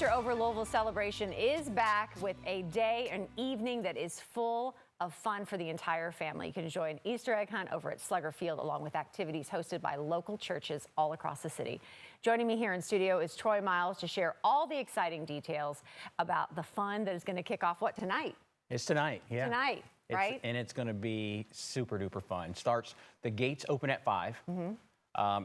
Easter over Louisville celebration is back with a day and evening that is full of fun for the entire family. You can enjoy an Easter egg hunt over at Slugger Field, along with activities hosted by local churches all across the city. Joining me here in studio is Troy Miles to share all the exciting details about the fun that is going to kick off, tonight? It's tonight, yeah. Tonight, right? And it's going to be super duper fun. The gates open at 5, and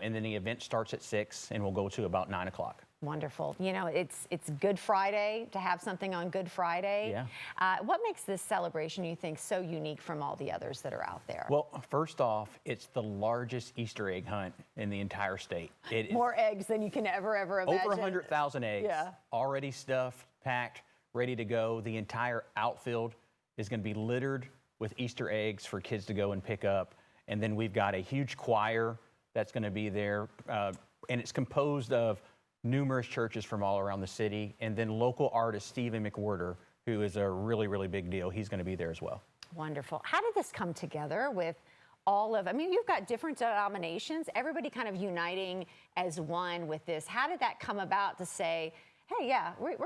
then the event starts at 6, and we'll go to about 9 o'clock. Wonderful. You know, it's Good Friday, to have something on Good Friday. Yeah. What makes this celebration, you think, so unique from all the others that are out there? Well, first off, it's the largest Easter egg hunt in the entire state. More eggs than you can ever imagine. Over 100,000 eggs, yeah, already stuffed, packed, ready to go. The entire outfield is going to be littered with Easter eggs for kids to go and pick up. And then we've got a huge choir that's going to be there, and it's composed of numerous churches from all around the city, and then local artist Stephen McWhirter, who is a really, really big deal. He's going to be there as well. Wonderful. How did this come together with you've got different denominations, everybody kind of uniting as one with this. How did that come about to say, hey, yeah, we're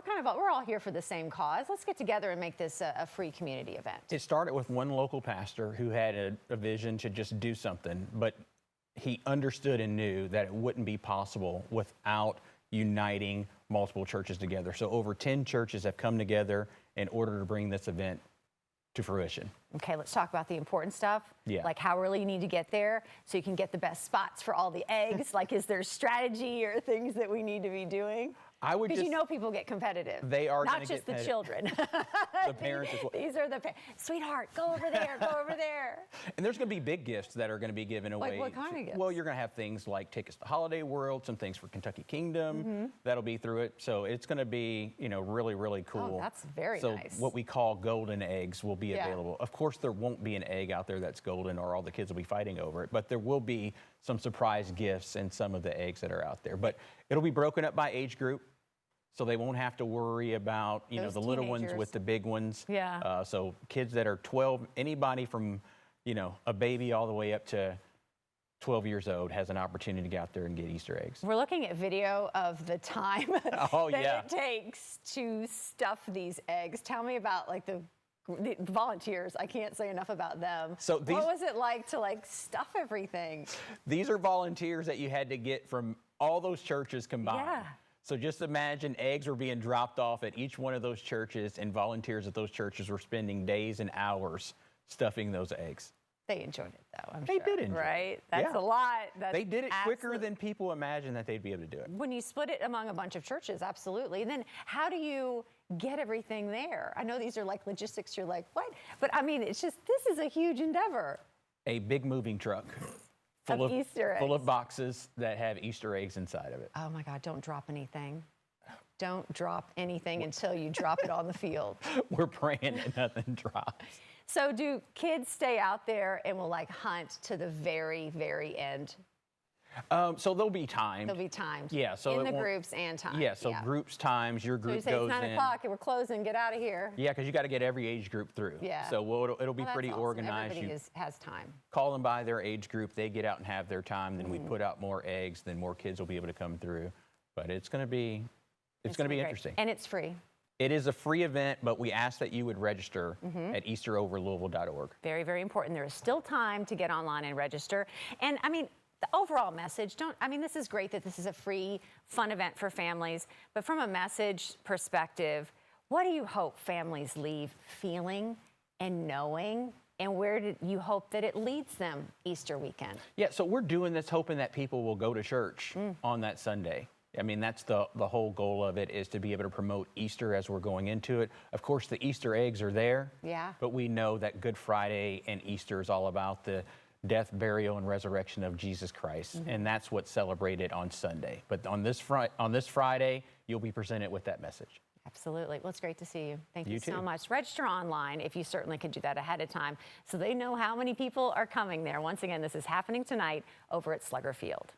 all here for the same cause. Let's get together and make this a free community event? It started with one local pastor who had a vision to just do something, but he understood and knew that it wouldn't be possible without uniting multiple churches together. So over 10 churches have come together in order to bring this event to fruition. Okay, let's talk about the important stuff. Yeah. Like how early you need to get there so you can get the best spots for all the eggs. Like, is there strategy or things that we need to be doing? Because people get competitive. They are not just the children. The parents as well. These are the sweetheart, go over there, go over there. And there's going to be big gifts that are going to be given away. Like what kind of gifts? Well, you're going to have things like tickets to Holiday World, some things for Kentucky Kingdom. That'll be through it. So it's going to be, really, really cool. Oh, that's very nice. So what we call golden eggs will be available. Of course, there won't be an egg out there that's golden, or all the kids will be fighting over it. But there will be some surprise gifts in some of the eggs that are out there. But it'll be broken up by age group, so they won't have to worry about, the little ones with the big ones. Yeah. So kids that are 12, anybody from, a baby all the way up to 12 years old has an opportunity to get out there and get Easter eggs. We're looking at video of the time it takes to stuff these eggs. Tell me about the volunteers. I can't say enough about them. So what was it like to stuff everything? These are volunteers that you had to get from all those churches combined. Yeah. So just imagine eggs were being dropped off at each one of those churches, and volunteers at those churches were spending days and hours stuffing those eggs. They enjoyed it, though, I'm sure. They did enjoy it. Right? That's a lot. They did it quicker than people imagined that they'd be able to do it. When you split it among a bunch of churches, absolutely. And then how do you get everything there? I know these are logistics. You're like, what? But this is a huge endeavor. A big moving truck. Full of boxes that have Easter eggs inside of it. Oh my God, don't drop anything. Don't drop anything until you drop it on the field. We're praying that nothing drops. So do kids stay out there and will hunt to the very, very end? So they'll be timed. They'll be timed. Yeah. So in the groups and timed. Yeah. So groups times. Your group goes in. So you say it's 9 o'clock and we're closing. Get out of here. Yeah, because you got to get every age group through. Yeah. So it'll be pretty awesome. organized. Everybody has time. Call them by their age group. They get out and have their time. Then we put out more eggs. Then more kids will be able to come through. But it's going to be interesting. And it's free. It is a free event, but we ask that you would register at easteroverlouisville.org. Very, very important. There is still time to get online and register. And the overall message, this is great that this is a free, fun event for families, but from a message perspective, what do you hope families leave feeling and knowing, and where do you hope that it leads them Easter weekend? Yeah, so we're doing this hoping that people will go to church on that Sunday. That's the whole goal of it, is to be able to promote Easter as we're going into it. Of course, the Easter eggs are there, but we know that Good Friday and Easter is all about the death, burial, and resurrection of Jesus Christ, and that's what's celebrated on Sunday. But on this Friday, you'll be presented with that message. Absolutely. Well, it's great to see you. Thank you too. so much. Register online if you certainly can do that ahead of time so they know how many people are coming there. Once again, this is happening tonight over at Slugger Field.